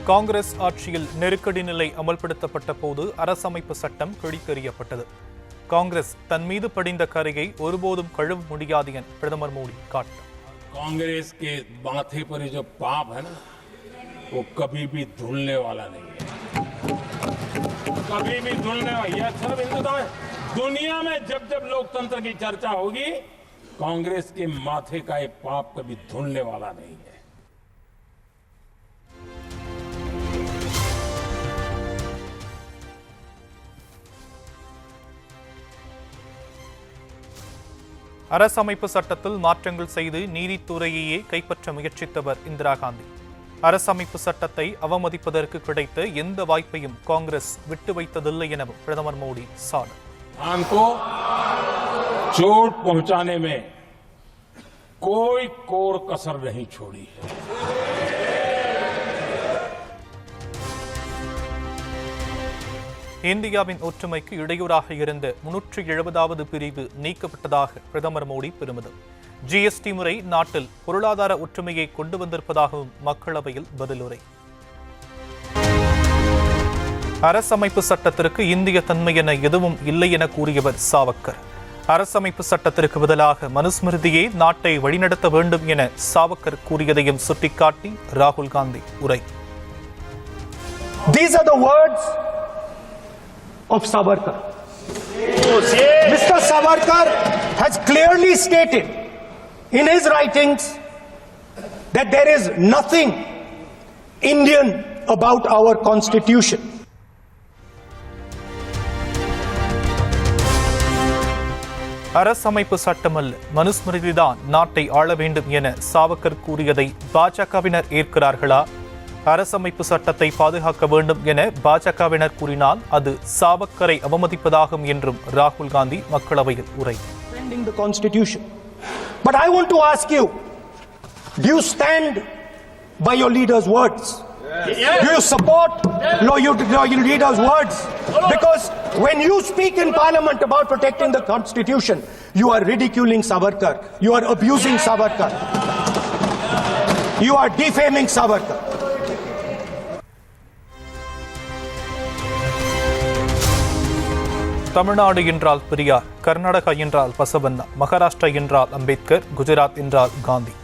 காங்கிரஸ் ஆட்சியில் நெருக்கடி நிலை அமல்படுத்தப்பட்ட போது அரசமைப்பு சட்டம் கிழித்தெறியப்பட்டது. காங்கிரஸ் தன் மீது படிந்த கரையை ஒருபோதும் கழுவ முடியாது என பிரதமர் மோடி காட்டினார். कांग्रेस के माथे पर जो पाप है ना, वो कभी भी धुलने वाला नहीं है, कभी भी धुलने वाला। यह सब हिंदुत्व है। दुनिया में जब जब लोकतंत्र की चर्चा होगी, कांग्रेस के माथे का ये पाप कभी धुलने वाला नहीं है। அரசமைப்பு சட்டத்தில் மாற்றங்கள் செய்து நீதித்துறையையே கைப்பற்ற முயற்சித்தவர் இந்திரா காந்தி. அரசமைப்பு சட்டத்தை அவமதிப்பதற்கு கிடைத்த எந்த வாய்ப்பையும் காங்கிரஸ் விட்டு வைத்ததில்லை எனவும் பிரதமர் மோடி சாடினார். हमको चोट पहुंचाने में कोई कोर कसर नहीं छोड़ी है। இந்தியாவின் ஒற்றுமைக்கு இடையூறாக இருந்த 370வது பிரிவு நீக்கப்பட்டதாக பிரதமர் மோடி பெருமிதம். ஜிஎஸ்டி முறை நாட்டில் பொருளாதார ஒற்றுமையை கொண்டு வந்திருப்பதாகவும் மக்களவையில் பதிலுரை. அரசமைப்பு சட்டத்திற்கு இந்திய தன்மை என எதுவும் இல்லை என கூறியவர் சாவர்கர். அரசமைப்பு சட்டத்திற்கு பதிலாக மனுஸ்மிருதியை நாட்டை வழிநடத்த வேண்டும் என சாவர்கர் கூறியதையும் சுட்டிக்காட்டி ராகுல் காந்தி உரை. These are the words of Savarkar. Mr. Savarkar has clearly stated in his writings that there is nothing Indian about our constitution. அரசமைப்பு சட்டமல்ல, மனுஸ்மிருதிதான் நாட்டை ஆள வேண்டும் என சாவர்கர் கூறியதை பாஜகவினர் ஏற்கிறார்களா? அரசமைப்பு சட்டத்தை பாதுகாக்க வேண்டும் என பாஜகவினர் கூறினால் அது சாவர்கரை அவமதிப்பதாகும் என்றும் ராகுல் காந்தி மக்களவையில் உரை. The constitution. But I want to ask you, do you stand by your leader's words? Do you support your leader's words? Because when you speak in parliament about protecting the constitution, you are ridiculing Savarkar, you are abusing Savarkar, you are defaming Savarkar. Tamil Nadu என்றால் பெரியார், கர்நாடகா என்றால் பசவண்ணா, மகாராஷ்டிரா என்றால் அம்பேத்கர், குஜராத் என்றால் காந்தி.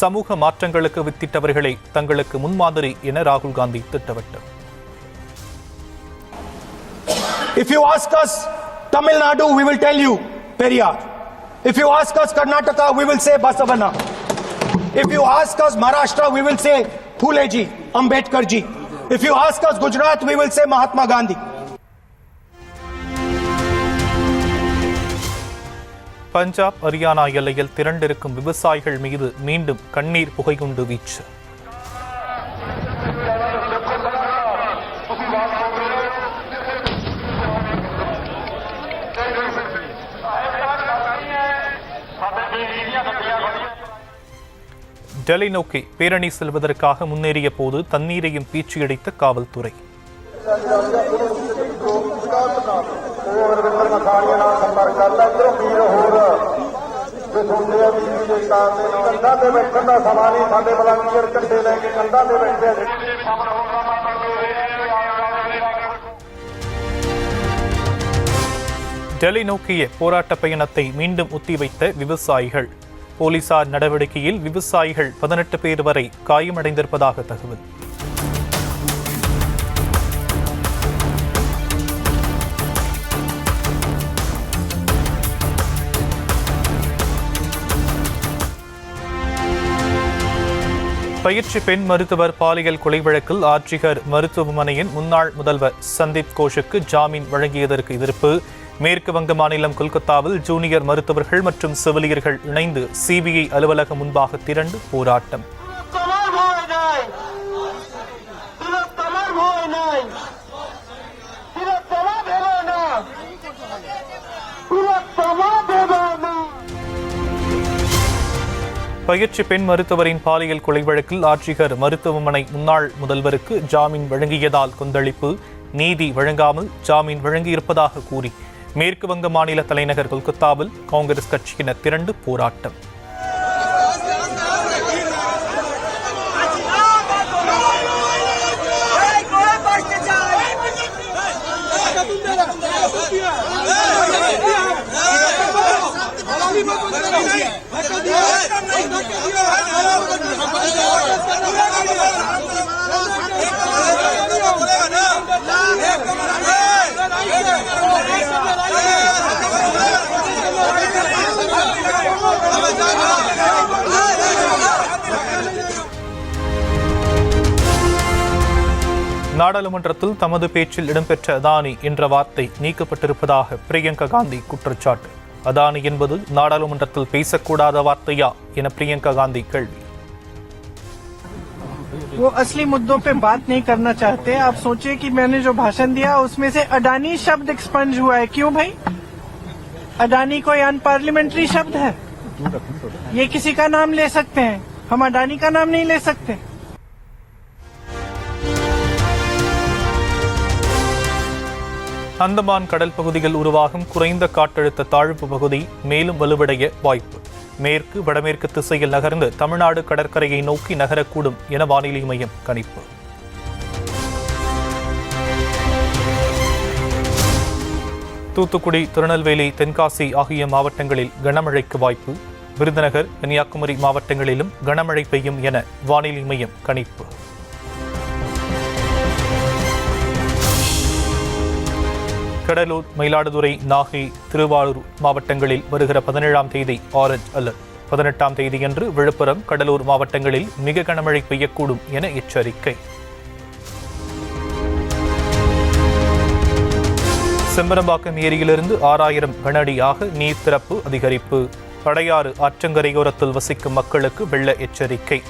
சமூக மாற்றங்களுக்கு வித்திட்டவர்களை தங்களுக்கு முன்மாதிரி என ராகுல் Gandhi திட்டவட்டார். If you ask us Tamil Nadu, we will tell you Periyar. If you ask us Karnataka, we will say Basavanna. If you ask us Maharashtra, we will say Phule ji, Ambedkar ji. If you ask us Gujarat, we will say Mahatma Gandhi. Punjab, Haryana எல்லையில் திரண்டிருக்கும் விவசாயிகள் மீது மீண்டும் கண்ணீர் புகைகுண்டு வீச்சு. டெல்லி நோக்கி பேரணி செல்வதற்காக முன்னேறிய போது தண்ணீரையும் பீச்சியடித்த காவல்துறை. டெல்லி நோக்கிய போராட்ட பயணத்தை மீண்டும் ஒத்திவைத்த விவசாயிகள். போலீசார் நடவடிக்கையில் விவசாயிகள் 18 பேர் வரை காயமடைந்திருப்பதாக தகவல். பயிற்சி பெண் மருத்துவர் பாலியல் கொலை வழக்கில் ஆர்ஜிகர் மருத்துவமனையின் முன்னாள் முதல்வர் சந்தீப் கோஷுக்கு ஜாமீன் வழங்கியதற்கு எதிர்ப்பு. மேற்கு வங்க மாநிலம் கொல்கத்தாவில் ஜூனியர் மருத்துவர்கள் மற்றும் செவிலியர்கள் இணைந்து சிபிஐ அலுவலகம் முன்பாக திரண்டு போராட்டம். பயிற்சி பெண் மருத்துவரின் பாலியல் கொலை வழக்கில் ஆர்ஜிகர் மருத்துவமனை முன்னாள் முதல்வருக்கு ஜாமீன் வழங்கியதால் கொந்தளிப்பு. நீதி வழங்காமல் ஜாமீன் வழங்கியிருப்பதாக கூறி மேற்கு வங்க மாநில தலைநகர் கொல்கத்தாவில் காங்கிரஸ் கட்சியினர் திரண்டு போராட்டம். நாடாளுமன்றத்தில் தமது பேச்சில் இடம்பெற்ற அதானி என்ற வார்த்தை நீக்கப்பட்டிருப்பதாக பிரியங்கா காந்தி குற்றச்சாட்டு. அதானி என்பது நாடாளுமன்றத்தில் பேசக்கூடாத வார்த்தையா என பிரியங்கா காந்தி கேள்வி. वो असली मुद्दों पे बात नहीं करना चाहते. आप सोचिए कि मैंने जो भाषण दिया उसमें से अडानी शब्द एक्सपंज हुआ है. क्यों भाई? अडानी कोई अनपार्लियामेंट्री शब्द है? ये किसी का नाम ले सकते हैं, हम अडानी का नाम नहीं ले सकते. அந்தமான் கடல் பகுதியில் உருவாகும் குறைந்த காற்றழுத்த தாழ்வு பகுதி மேலும் வலுவடைய வாய்ப்பு. மேற்கு வடமேற்கு திசையில் நகர்ந்து தமிழ்நாடு கடற்கரையை நோக்கி நகரக்கூடும் என வானிலை மையம் கணிப்பு. தூத்துக்குடி, திருநெல்வேலி, தென்காசி ஆகிய மாவட்டங்களில் கனமழைக்கு வாய்ப்பு. விருதுநகர், கன்னியாகுமரி மாவட்டங்களிலும் கனமழை பெய்யும் என வானிலை மையம் கணிப்பு. கடலூர், மயிலாடுதுறை, நாகை, திருவாரூர் மாவட்டங்களில் வருகிற 17ஆம் தேதி ஆரஞ்ச் அலர்ட். 18ஆம் தேதியன்று விழுப்புரம், கடலூர் மாவட்டங்களில் மிக கனமழை பெய்யக்கூடும் என எச்சரிக்கை. செம்பரம்பாக்கம் ஏரியிலிருந்து 6000 கன அடியாக நீர் திறப்பு அதிகரிப்பு. அடையாறு ஆற்றங்கரையோரத்தில் வசிக்கும் மக்களுக்கு வெள்ள எச்சரிக்கை.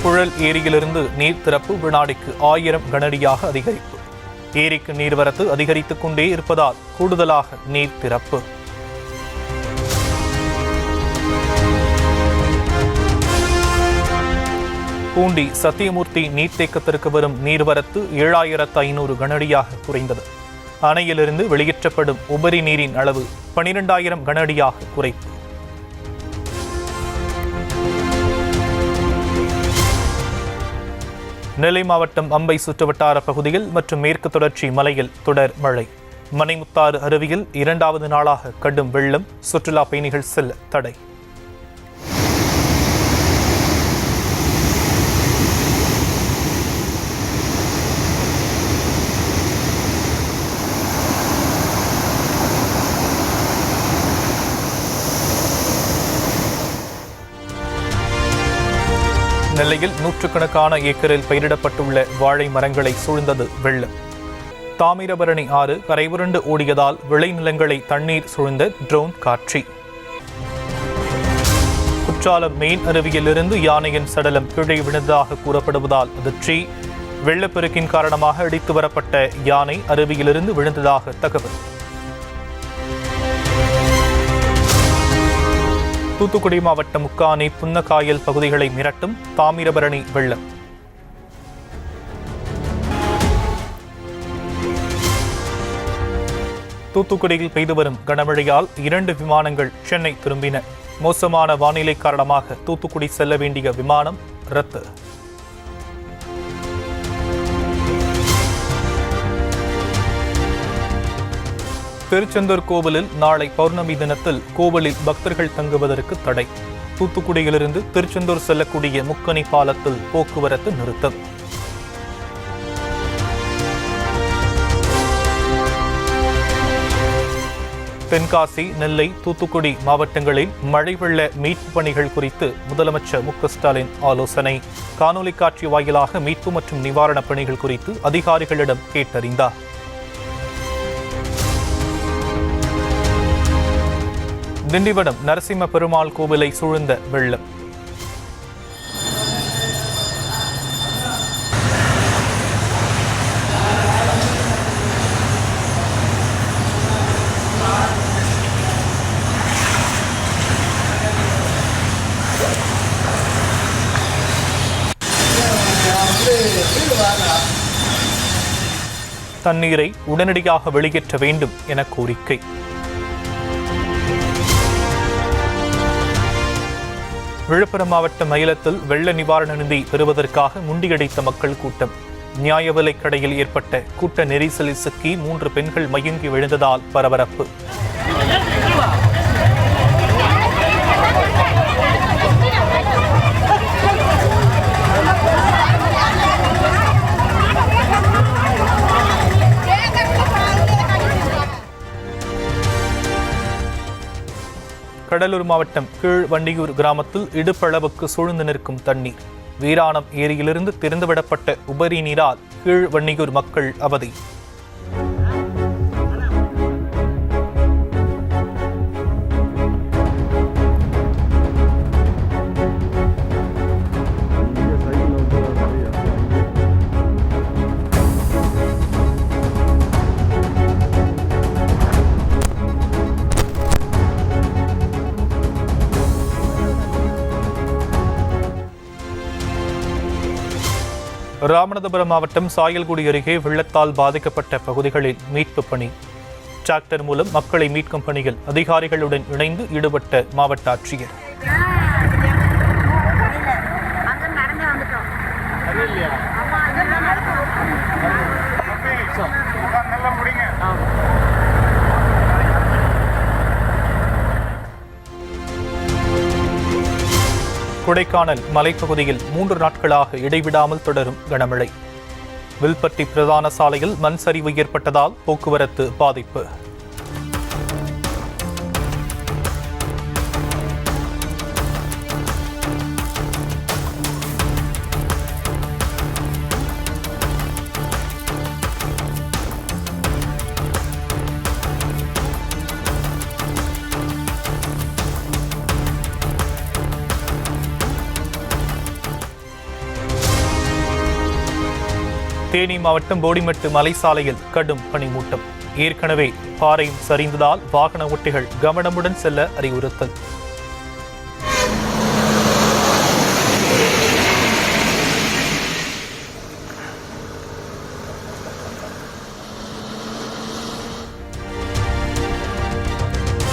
புழல் ஏரியிலிருந்து நீர் திறப்பு வினாடிக்கு 1000 கனஅடியாக அதிகரிப்பு. ஏரிக்கு நீர்வரத்து அதிகரித்துக் கொண்டே இருப்பதால் கூடுதலாக நீர் திறப்பு. பூண்டி சத்தியமூர்த்தி நீர்த்தேக்கத்திற்கு வரும் நீர்வரத்து 7500 கனஅடியாக குறைந்தது. அணையிலிருந்து வெளியேற்றப்படும் உபரி நீரின் அளவு 12000 கனஅடியாக குறைப்பு. நெல்லை மாவட்டம் அம்பை சுற்றுவட்டார பகுதியில் மற்றும் மேற்கு தொடர்ச்சி மலையில் தொடர் மழை. மணிமுத்தாறு அருவியில் 2வது நாளாக கடும் வெள்ளம். சுற்றுலா பயணிகள் செல்ல தடை. நெல்லையில் நூற்றுக்கணக்கான ஏக்கரில் பயிரிடப்பட்டுள்ள வாழை மரங்களை சூழ்ந்தது வெள்ளம். தாமிரபரணி ஆறு கரைபுரண்டு ஓடியதால் விளைநிலங்களை தண்ணீர் சூழ்ந்த ட்ரோன் காட்சி. குற்றாலம் மெயின் அருவியிலிருந்து யானையின் சடலம் கீழே விழுந்ததாக கூறப்படுவதால் அதிர்ச்சி. வெள்ளப்பெருக்கின் காரணமாக அடித்து வரப்பட்ட யானை அருவியிலிருந்து விழுந்ததாக தகவல். தூத்துக்குடி மாவட்டம் முக்காணி, புன்னக்காயல் பகுதிகளை மிரட்டும் தாமிரபரணி வெள்ளம். தூத்துக்குடியில் பெய்து வரும் கனமழையால் 2 விமானங்கள் சென்னை திரும்பின. மோசமான வானிலை காரணமாக தூத்துக்குடி செல்ல வேண்டிய விமானம் ரத்து. திருச்செந்தூர் கோவிலில் நாளை பௌர்ணமி தினத்தில் கோவிலில் பக்தர்கள் தங்குவதற்கு தடை. தூத்துக்குடியிலிருந்து திருச்செந்தூர் செல்லக்கூடிய முக்கணி பாலத்தில் போக்குவரத்து நிறுத்தம். தென்காசி, நெல்லை, தூத்துக்குடி மாவட்டங்களில் மழை வெள்ள மீட்பு பணிகள் குறித்து முதலமைச்சர் மு க ஸ்டாலின் ஆலோசனை. காணொலி காட்சி வாயிலாக மீட்பு மற்றும் நிவாரணப் பணிகள் குறித்து அதிகாரிகளிடம் கேட்டறிந்தார். திண்டிவனம் நரசிம்ம பெருமாள் கோவிலை சூழ்ந்த வெள்ளம். தண்ணீரை உடனடியாக வெளியேற்ற வேண்டும் என கோரிக்கை. விழுப்புரம் மாவட்டம் மயிலத்தில் வெள்ள நிவாரண நிதி பெறுவதற்காக முண்டியடித்த மக்கள் கூட்டம். நியாய விலைக் கடையில் ஏற்பட்ட கூட்ட நெரிசலில் சிக்கி 3 பெண்கள் மயங்கி விழுந்ததால் பரபரப்பு. கடலூர் மாவட்டம் கீழ்வண்டியூர் கிராமத்தில் இடுப்பளவுக்கு சூழ்ந்து நிற்கும் தண்ணீர். வீராணம் ஏரியிலிருந்து திறந்துவிடப்பட்ட உபரி நீரால் கீழ்வண்டியூர் மக்கள் அவதி. ராமநாதபுரம் மாவட்டம் சாயல்குடி அருகே வெள்ளத்தால் பாதிக்கப்பட்ட பகுதிகளில் மீட்பு பணி. டிராக்டர் மூலம் மக்களை மீட்கும் பணியில் அதிகாரிகளுடன் இணைந்து ஈடுபட்ட மாவட்ட ஆட்சியர். கொடைக்கானல் மலைப்பகுதியில் 3 நாட்களாக இடைவிடாமல் தொடரும் கனமழை. வில்பட்டி பிரதான சாலையில் மண் சரிவு ஏற்பட்டதால் போக்குவரத்து பாதிப்பு. தேனி மாவட்டம் போடிமெட்டு மலை சாலையில் கடும் பனிமூட்டம். ஏற்கனவே பாறை சரிந்ததால் வாகன ஓட்டிகள் கவனமுடன் செல்ல அறிவுறுத்தல்.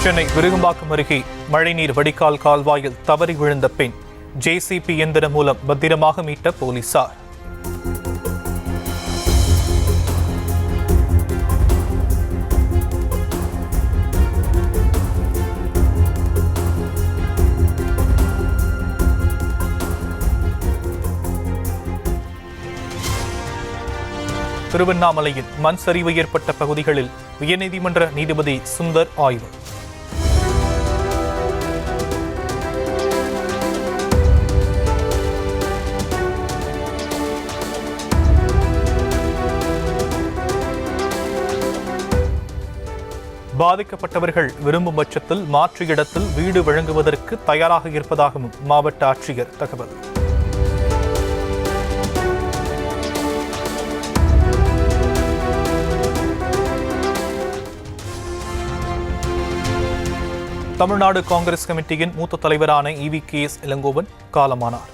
சென்னை விருகம்பாக்கம் அருகே மழைநீர் வடிகால் கால்வாயில் தவறி விழுந்த பெண். ஜேசிபி இயந்திரம் மூலம் பத்திரமாக மீட்ட போலீசார். திருவண்ணாமலையில் மண் சரிவு ஏற்பட்ட பகுதிகளில் உயர்நீதிமன்ற நீதிபதி சுந்தர் ஆய்வு. பாதிக்கப்பட்டவர்கள் விரும்பும் பட்சத்தில் மாற்று இடத்தில் வீடு வழங்குவதற்கு தயாராக இருப்பதாகவும் மாவட்ட ஆட்சியர் தகவல். தமிழ்நாடு காங்கிரஸ் கமிட்டியின் மூத்த தலைவரான EVKS இளங்கோவன் காலமானார்.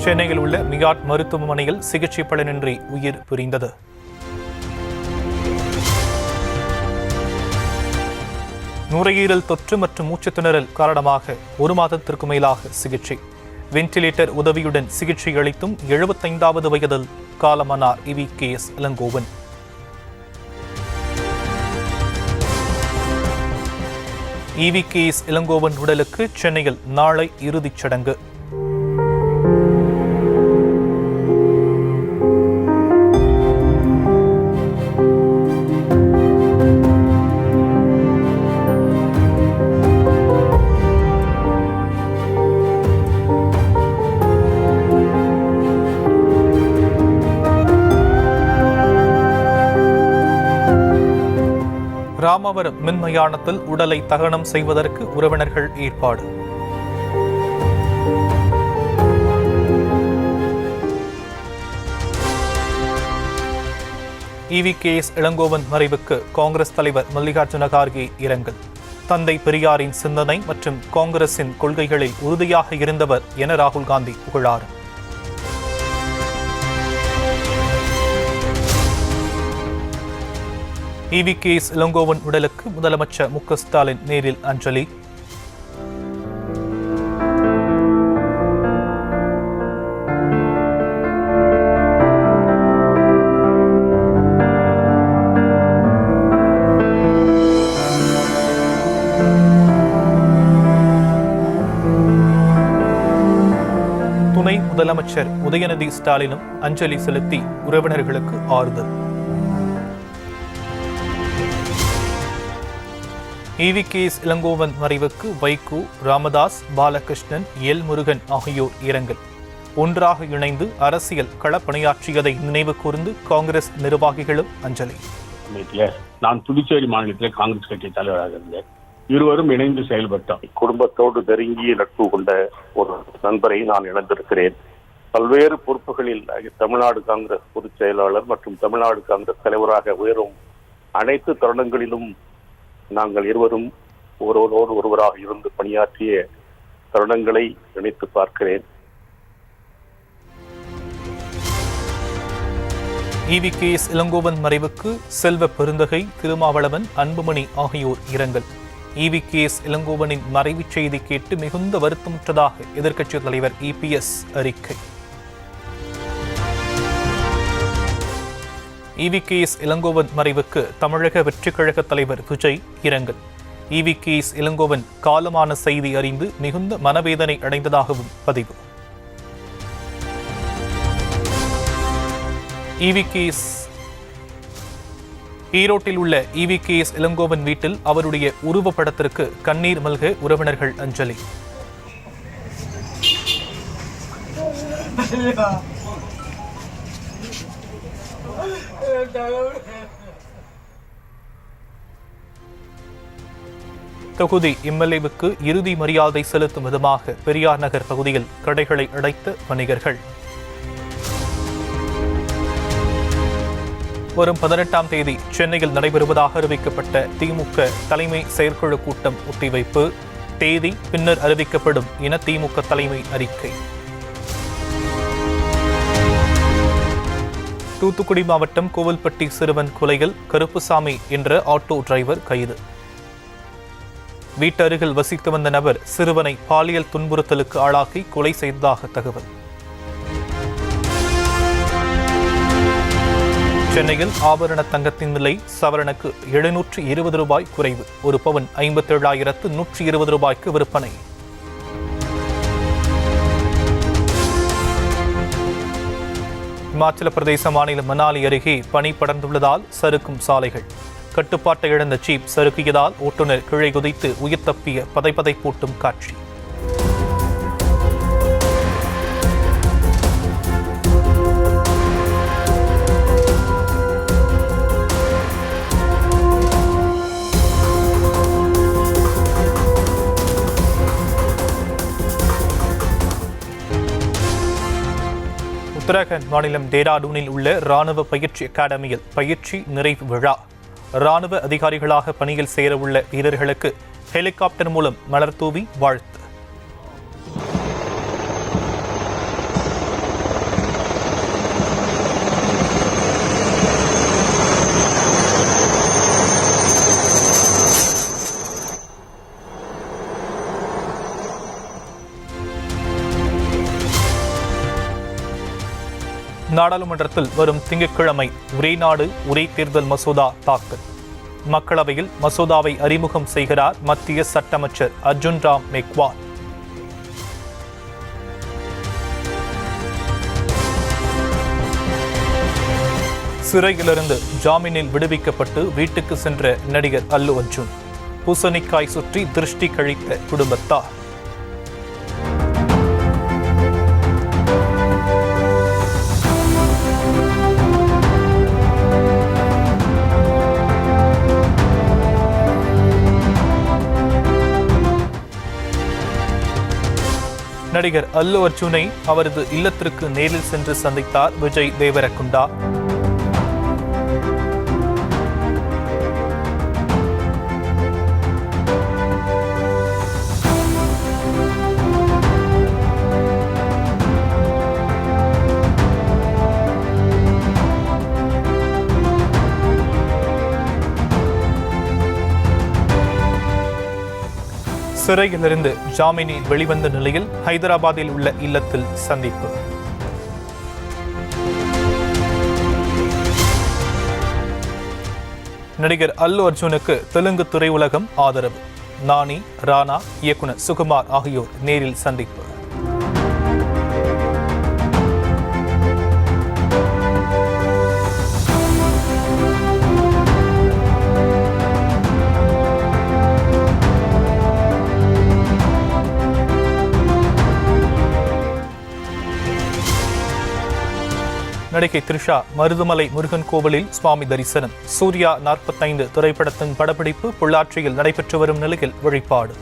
சென்னையில் உள்ள மிகாட் மருத்துவமனையில் சிகிச்சை பலனின்றி உயிர் பிரிந்தது. நுரையீரல் தொற்று மற்றும் மூச்சு திணறல் காரணமாக 1 மாதத்திற்கு மேலாக சிகிச்சை. வென்டிலேட்டர் உதவியுடன் சிகிச்சை அளித்தும் 75வது வயதில் காலமானார் EVKS இளங்கோவன். EVKS இளங்கோவன் உடலுக்கு சென்னையில் நாளை இறுதிச் சடங்கு. ராமவரம் மின்மயானத்தில் உடலை தகனம் செய்வதற்கு உறவினர்கள் ஏற்பாடு. EVKS இளங்கோவன் மறைவுக்கு காங்கிரஸ் தலைவர் மல்லிகார்ஜுன கார்கே இரங்கல். தந்தை பெரியாரின் சிந்தனை மற்றும் காங்கிரசின் கொள்கைகளில் உறுதியாக இருந்தவர் என ராகுல் காந்தி புகழாரம். EVKS இளங்கோவன் உடலுக்கு முதலமைச்சர் மு க ஸ்டாலின் நேரில் அஞ்சலி. துணை முதலமைச்சர் உதயநிதி ஸ்டாலினும் அஞ்சலி செலுத்தி உறவினர்களுக்கு ஆறுதல். EVKS இளங்கோவன் மறைவுக்கு வைகோ, ராமதாஸ், பாலகிருஷ்ணன், எல் முருகன் ஆகியோர் இரங்கல். ஒன்றாக இணைந்து அரசியல் களப்பணியாற்றியதை நினைவு கூர்ந்து காங்கிரஸ் நிர்வாகிகளும் அஞ்சலி. நான் புதுச்சேரி மாநிலத்தில் காங்கிரஸ் கட்சி தலைவராக இருந்தேன். இருவரும் இணைந்து செயல்பட்டோம். குடும்பத்தோடு நெருங்கிய நட்பு கொண்ட ஒரு நண்பரை நான் இழந்திருக்கிறேன். பல்வேறு பொறுப்புகளில் தமிழ்நாடு காங்கிரஸ் பொதுச் செயலாளர் மற்றும் தமிழ்நாடு காங்கிரஸ் தலைவராக உயரும் அனைத்து தருணங்களிலும் நாங்கள் இருவரும் ஒருவரோடு ஒருவராக இருந்து பணியாற்றிய தருணங்களை நினைத்து பார்க்கிறேன். EVKS இளங்கோவன் மறைவுக்கு செல்வ பெருந்தகை, திருமாவளவன், அன்புமணி ஆகியோர் இரங்கல். EVKS இளங்கோவனின் மறைவு செய்தி கேட்டு மிகுந்த வருத்தமுற்றதாக எதிர்க்கட்சித் தலைவர் EPS அறிக்கை. EVKS இளங்கோவன் மறைவுக்கு தமிழக வெற்றிக் கழக தலைவர் விஜய் இரங்கல். EVKS இளங்கோவன் காலமான செய்தி அறிந்து மிகுந்த மனவேதனை அடைந்ததாகவும் பதிவு. ஈரோட்டில் உள்ள EVKS இளங்கோவன் வீட்டில் அவருடைய உருவப்படத்திற்கு கண்ணீர் மல்க உறவினர்கள் அஞ்சலி. தொகுதி MLAவுக்கு இறுதி மரியாதை செலுத்தும் விதமாக பெரியார் நகர் பகுதியில் கடைகளை அடைத்த வணிகர்கள். வரும் 18ஆம் தேதி சென்னையில் நடைபெறுவதாக அறிவிக்கப்பட்ட திமுக தலைமை செயற்குழு கூட்டம் ஒத்திவைப்பு. தேதி பின்னர் அறிவிக்கப்படும் என திமுக தலைமை அறிக்கை. தூத்துக்குடி மாவட்டம் கோவில்பட்டி சிறுவன் கொலையில் கருப்புசாமி என்ற ஆட்டோ டிரைவர் கைது. வீட்டருகில் வசித்து வந்த நபர் சிறுவனை பாலியல் துன்புறுத்தலுக்கு ஆளாக்கி கொலை செய்ததாக தகவல். சென்னையில் ஆபரண தங்கத்தின் விலை சவரனுக்கு 720 ரூபாய் குறைவு. ஒரு பவுன் 57,120 ரூபாய்க்கு விற்பனை. இமாச்சல பிரதேச மாநிலம் மனாலி அருகே பனி படர்ந்துள்ளதால் சறுக்கும் சாலைகள். கட்டுப்பாட்டை இழந்த ஜீப் சறுக்கியதால் ஓட்டுநர் கீழே குதித்து உயிர் தப்பிய பதைப்பதைப்பூட்டும் காட்சி. உத்தரகாண்ட் மாநிலம் டேராடூனில் உள்ள ராணுவ பயிற்சி அகாடமியில் பயிற்சி நிறைவு விழா. ராணுவ அதிகாரிகளாக பணியில் சேரவுள்ள வீரர்களுக்கு ஹெலிகாப்டர் மூலம் மலர் தூவி வாழ்த்து. நாடாளுமன்றத்தில் வரும் திங்கட்கிழமை ஒரே நாடு ஒரே தேர்தல் மசோதா தாக்கல். மக்களவையில் மசோதாவை அறிமுகம் செய்கிறார் மத்திய சட்ட அமைச்சர் அர்ஜுன் ராம் மேக்வால். சிறையிலிருந்து ஜாமீனில் விடுவிக்கப்பட்டு வீட்டுக்கு சென்ற நடிகர் அல்லு அர்ஜுன். பூசணிக்காய் சுற்றி திருஷ்டி கழித்த குடும்பத்தார். நடிகர் அல்லு அர்ஜுனை அவரது இல்லத்திற்கு நேரில் சென்று சந்தித்தார் விஜய் தேவரகுண்டா. சிறையிலிருந்து ஜாமீனில் வெளிவந்த நிலையில் ஹைதராபாத்தில் உள்ள இல்லத்தில் சந்திப்பு. நடிகர் அல்லு அர்ஜுனுக்கு தெலுங்கு திரையுலகம் ஆதரவு. நானி, ராணா, இயக்குனர் சுகுமார் ஆகியோர் நேரில் சந்திப்பு. நடிகை த்ரிஷா மருதுமலை முருகன் கோவிலில் சுவாமி தரிசனம். சூர்யா 45 திரைப்படத்தின் படப்பிடிப்பு பொள்ளாச்சியில் நடைபெற்று வரும் நிலையில் வழிபாடு.